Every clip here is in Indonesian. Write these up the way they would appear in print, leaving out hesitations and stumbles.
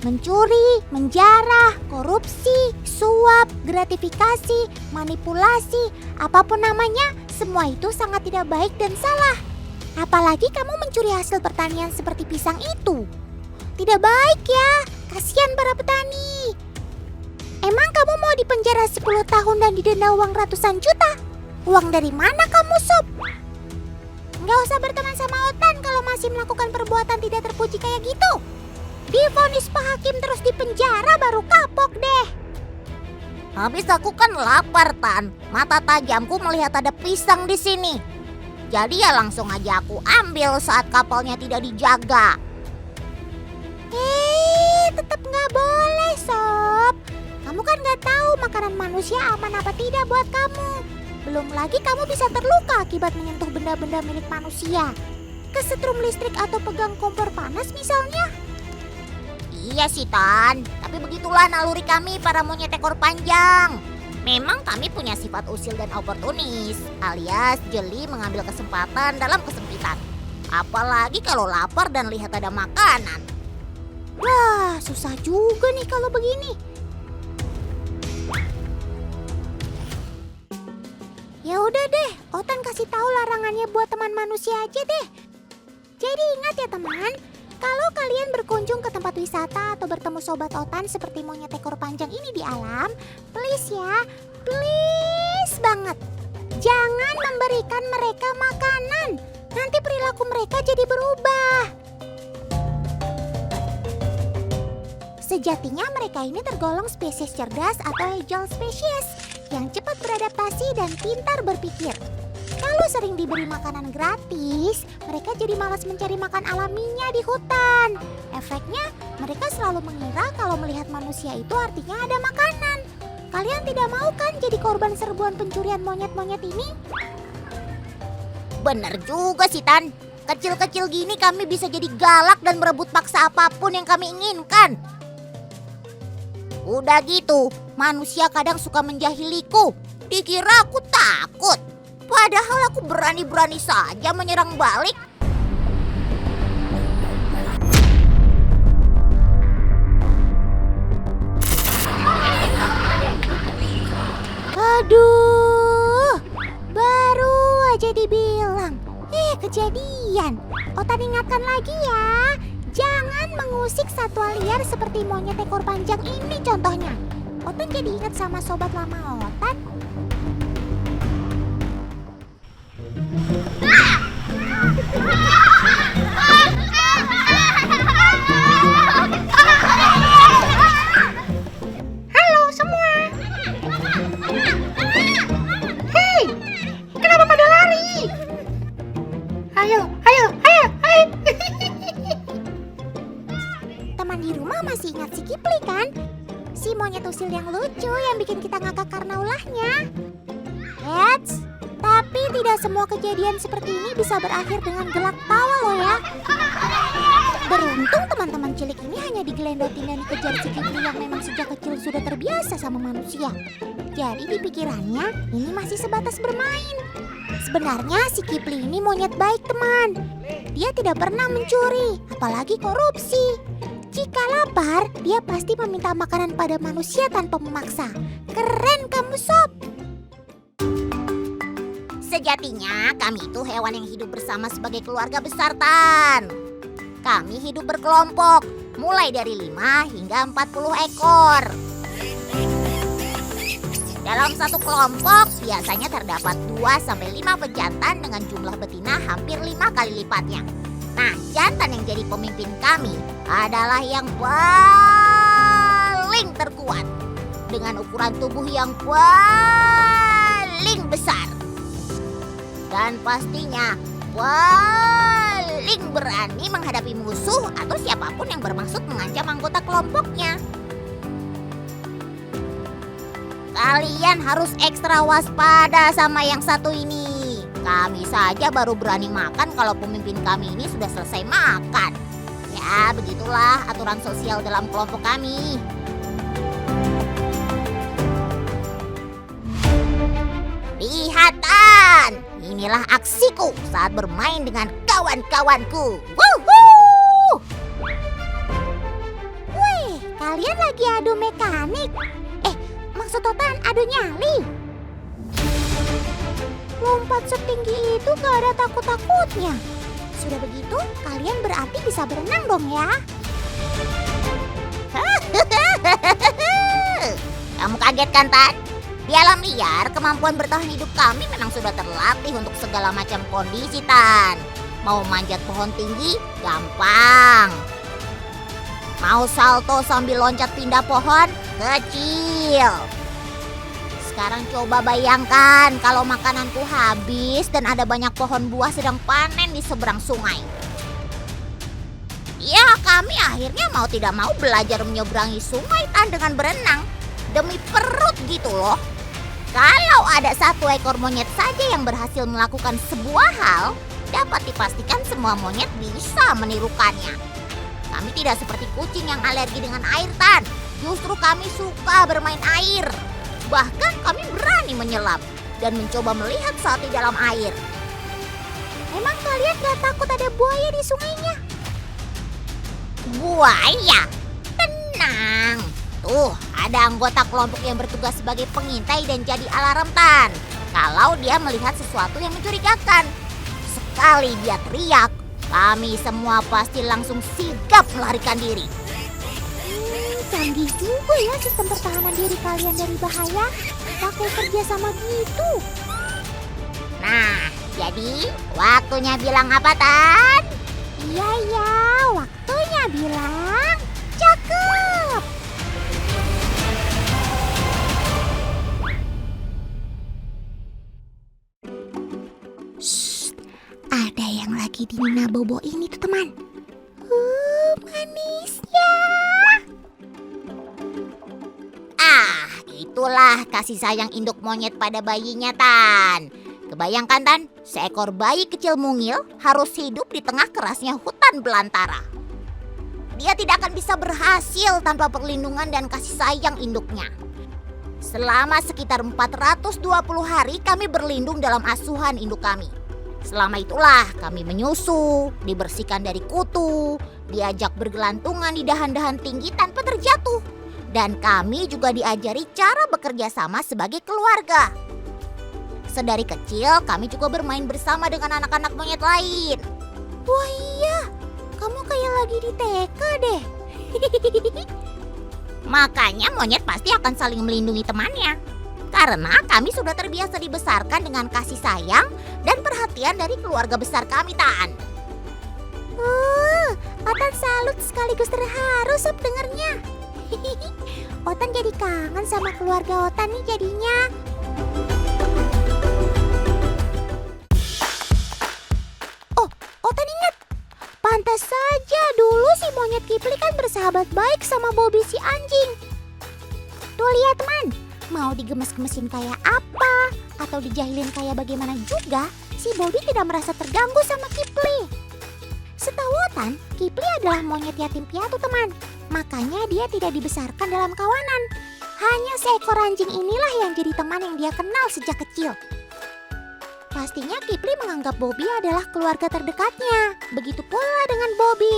Mencuri, menjarah, korupsi, suap, gratifikasi, manipulasi, apapun namanya, semua itu sangat tidak baik dan salah. Apalagi kamu mencuri hasil pertanian seperti pisang itu. Tidak baik ya, kasihan para petani. Emang kamu mau dipenjara 10 tahun dan didenda uang ratusan juta? Uang dari mana kamu, Sob? Nggak usah berteman sama Otan kalau masih melakukan perbuatan tidak terpuji kayak gitu. Divonis Pak Hakim terus dipenjara baru kapok deh. Habis aku kan lapar, Tan. Mata tajamku melihat ada pisang di sini. Jadi ya langsung aja aku ambil saat kapalnya tidak dijaga. Tetap nggak boleh, Sob. Kamu kan nggak tahu makanan manusia aman apa tidak buat kamu. Belum lagi kamu bisa terluka akibat menyentuh benda-benda milik manusia. Kesetrum listrik atau pegang kompor panas misalnya. Iya sih, Tan. Tapi begitulah naluri kami para monyet ekor panjang. Memang kami punya sifat usil dan oportunis, alias jeli mengambil kesempatan dalam kesempitan. Apalagi kalau lapar dan lihat ada makanan. Wah, susah juga nih kalau begini. Ya udah deh, Otan kasih tahu larangannya buat teman manusia aja deh. Jadi ingat ya teman, kalau kalian berkunjung ke tempat wisata atau bertemu sobat Otan seperti monyet ekor panjang ini di alam, please ya, please banget, jangan memberikan mereka makanan. Nanti perilaku mereka jadi berubah. Sejatinya mereka ini tergolong spesies cerdas atau agile species yang cepat beradaptasi dan pintar berpikir. Kalau sering diberi makanan gratis, mereka jadi malas mencari makan alaminya di hutan. Efeknya, mereka selalu mengira kalau melihat manusia itu artinya ada makanan. Kalian tidak mau kan jadi korban serbuan pencurian monyet-monyet ini? Bener juga sih, Tan. Kecil-kecil gini kami bisa jadi galak dan merebut paksa apapun yang kami inginkan. Udah gitu, manusia kadang suka menjahiliku. Dikira aku takut. Padahal aku berani-berani saja menyerang balik. Aduh, baru aja dibilang. Kejadian. Otan ingatkan lagi ya. Jangan mengusik satwa liar seperti monyet ekor panjang ini contohnya. Otan jadi ingat sama sobat lama Otan. Halo semua. Hei, kenapa pada lari? Ayo. Teman di rumah masih ingat si Kipli kan? Si monyet usil yang lucu yang bikin kita ngakak karena ulahnya. Eits, tapi tidak semua kejadian seperti ini bisa berakhir dengan gelak tawa loh ya. Beruntung teman-teman cilik ini hanya digelendotin dan dikejar si Kipli yang memang sejak kecil sudah terbiasa sama manusia. Jadi di pikirannya ini masih sebatas bermain. Sebenarnya si Kipli ini monyet baik teman. Dia tidak pernah mencuri, apalagi korupsi. Jika lapar, dia pasti meminta makanan pada manusia tanpa memaksa. Keren kamu, Sob! Sejatinya kami itu hewan yang hidup bersama sebagai keluarga besar, Tan. Kami hidup berkelompok, mulai dari 5 hingga 40 ekor. Dalam satu kelompok biasanya terdapat 2-5 pejantan dengan jumlah betina hampir 5 kali lipatnya. Nah, jantan yang jadi pemimpin kami adalah yang paling terkuat dengan ukuran tubuh yang paling besar. Dan pastinya paling berani menghadapi musuh atau siapapun yang bermaksud mengancam anggota kelompoknya. Kalian harus ekstra waspada sama yang satu ini. Kami saja baru berani makan kalau pemimpin kami ini sudah selesai makan. Ya, begitulah aturan sosial dalam kelompok kami. Lihatan, inilah aksiku saat bermain dengan kawan-kawanku. Woohoo! Wih, Kalian lagi adu mekanik? Maksud Otan adu nyali? Lompat setinggi itu gak ada takut-takutnya. Sudah begitu, kalian berarti bisa berenang dong ya? Kamu kaget kan, Tan? Di alam liar, kemampuan bertahan hidup kami memang sudah terlatih untuk segala macam kondisi, Tan. Mau manjat pohon tinggi, gampang. Mau salto sambil loncat pindah pohon, kecil. Sekarang coba bayangkan kalau makananku habis dan ada banyak pohon buah sedang panen di seberang sungai. Ya, kami akhirnya mau tidak mau belajar menyeberangi sungai, Tan, dengan berenang. Demi perut gitu loh. Kalau ada satu ekor monyet saja yang berhasil melakukan sebuah hal, dapat dipastikan semua monyet bisa menirukannya. Kami tidak seperti kucing yang alergi dengan air, Tan. Justru kami suka bermain air. Bahkan kami berani menyelam dan mencoba melihat saat di dalam air. Emang kalian gak takut ada buaya di sungainya? Buaya? Tenang. Tuh, ada anggota kelompok yang bertugas sebagai pengintai dan jadi alarm, Tan. Kalau dia melihat sesuatu yang mencurigakan. Sekali dia teriak, kami semua pasti langsung sigap melarikan diri. Canggih juga ya sistem pertahanan diri kalian dari bahaya. Pakai kerja sama gitu. Nah, jadi waktunya bilang apa, Tan? Iya, waktunya bilang cakep. Shh, ada yang lagi di Nina Bobo ini tuh, teman. Manisnya. Itulah kasih sayang induk monyet pada bayinya, Tan. Kebayangkan, Tan, seekor bayi kecil mungil harus hidup di tengah kerasnya hutan belantara. Dia tidak akan bisa berhasil tanpa perlindungan dan kasih sayang induknya. Selama sekitar 420 hari kami berlindung dalam asuhan induk kami. Selama itulah kami menyusu, dibersihkan dari kutu, diajak bergelantungan di dahan-dahan tinggi tanpa terjatuh. Dan kami juga diajari cara bekerja sama sebagai keluarga. Sedari kecil kami juga bermain bersama dengan anak-anak monyet lain. Wah iya, kamu kayak lagi di TK deh. Makanya monyet pasti akan saling melindungi temannya. Karena kami sudah terbiasa dibesarkan dengan kasih sayang dan perhatian dari keluarga besar kami, Tan. Otan salut sekaligus terharu sob dengernya. Otan jadi kangen sama keluarga Otan nih jadinya. Oh, Otan ingat. Pantas saja dulu si monyet Kipli kan bersahabat baik sama Bobby si anjing. Tuh lihat, teman. Mau digemes-gemesin kayak apa atau dijahilin kayak bagaimana juga, si Bobby tidak merasa terganggu sama Kipli. Setahu Otan, Kipli adalah monyet yatim piatu, teman. Makanya dia tidak dibesarkan dalam kawanan. Hanya seekor anjing inilah yang jadi teman yang dia kenal sejak kecil. Pastinya Kipli menganggap Bobby adalah keluarga terdekatnya. Begitu pula dengan Bobby.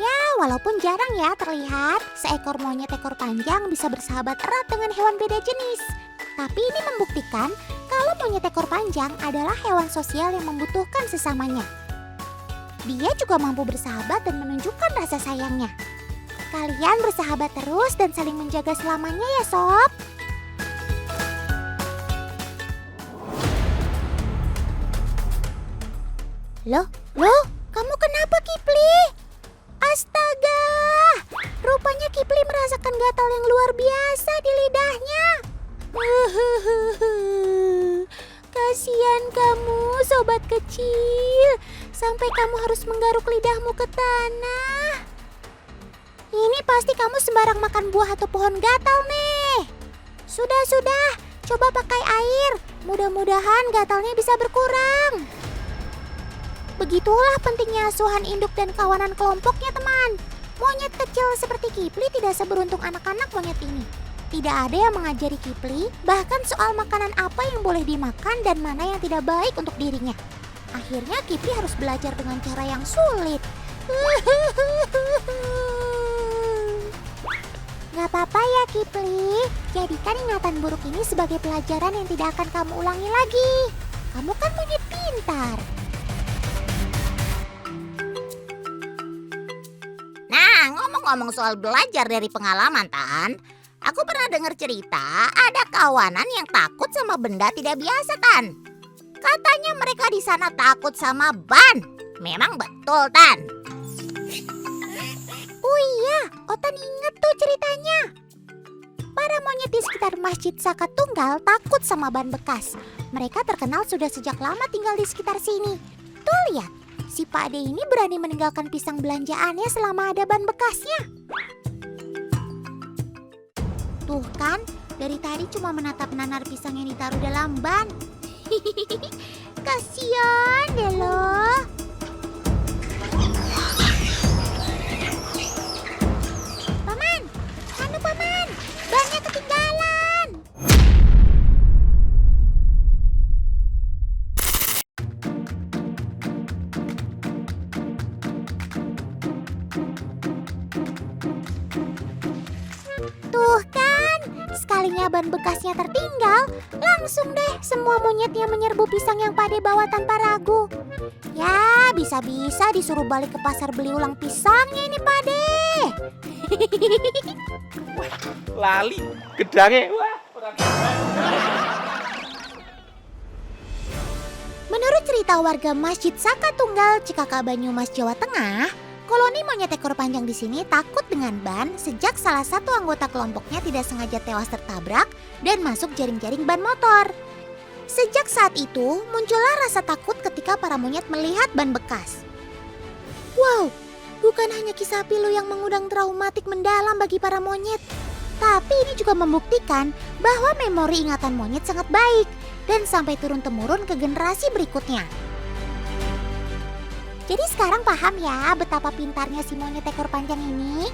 Ya, walaupun jarang ya terlihat, seekor monyet ekor panjang bisa bersahabat erat dengan hewan beda jenis. Tapi ini membuktikan kalau monyet ekor panjang adalah hewan sosial yang membutuhkan sesamanya. Dia juga mampu bersahabat dan menunjukkan rasa sayangnya. Kalian bersahabat terus dan saling menjaga selamanya ya, Sob. Loh, kamu kenapa, Kipli? Astaga, rupanya Kipli merasakan gatal yang luar biasa di lidahnya. Kasihan kamu, sobat kecil. Sampai kamu harus menggaruk lidahmu ke tanah. Ini pasti kamu sembarang makan buah atau pohon gatal nih. Sudah, coba pakai air. Mudah-mudahan gatalnya bisa berkurang. Begitulah pentingnya asuhan induk dan kawanan kelompoknya, teman. Monyet kecil seperti Kipli tidak seberuntung anak-anak monyet ini. Tidak ada yang mengajari Kipli bahkan soal makanan apa yang boleh dimakan dan mana yang tidak baik untuk dirinya. Akhirnya Kipli harus belajar dengan cara yang sulit. Gak apa-apa ya Kipli, jadikan ingatan buruk ini sebagai pelajaran yang tidak akan kamu ulangi lagi. Kamu kan monyet pintar. Nah, ngomong-ngomong soal belajar dari pengalaman, Tan. Aku pernah dengar cerita ada kawanan yang takut sama benda tidak biasa, Tan. Katanya mereka di sana takut sama ban. Memang betul, Tan. Oh iya, Otan inget tuh ceritanya. Para monyet di sekitar Masjid Saka Tunggal takut sama ban bekas. Mereka terkenal sudah sejak lama tinggal di sekitar sini. Tuh lihat, si Pak Ade ini berani meninggalkan pisang belanjaannya selama ada ban bekasnya. Tuh kan, dari tadi cuma menatap nanar pisang yang ditaruh dalam ban. Kasian deh loh. Paman, anu paman, bannya ketinggalan. Tuh kan, sekalinya ban bekasnya tertinggal, langsung deh semua monyetnya menyerbu pisang yang Pak Ade bawa tanpa ragu. Ya, bisa-bisa disuruh balik ke pasar beli ulang pisangnya ini Pak Ade. Lali gedangnya. Wah, Menurut cerita warga Masjid Saka Tunggal, Cikaka Banyumas, Jawa Tengah, koloni monyet ekor panjang di sini takut dengan ban sejak salah satu anggota kelompoknya tidak sengaja tewas tertabrak dan masuk jaring-jaring ban motor. Sejak saat itu, muncullah rasa takut ketika para monyet melihat ban bekas. Wow, bukan hanya kisah pilu yang mengundang traumatik mendalam bagi para monyet, tapi ini juga membuktikan bahwa memori ingatan monyet sangat baik dan sampai turun-temurun ke generasi berikutnya. Jadi sekarang paham ya betapa pintarnya si monyet ekor panjang ini?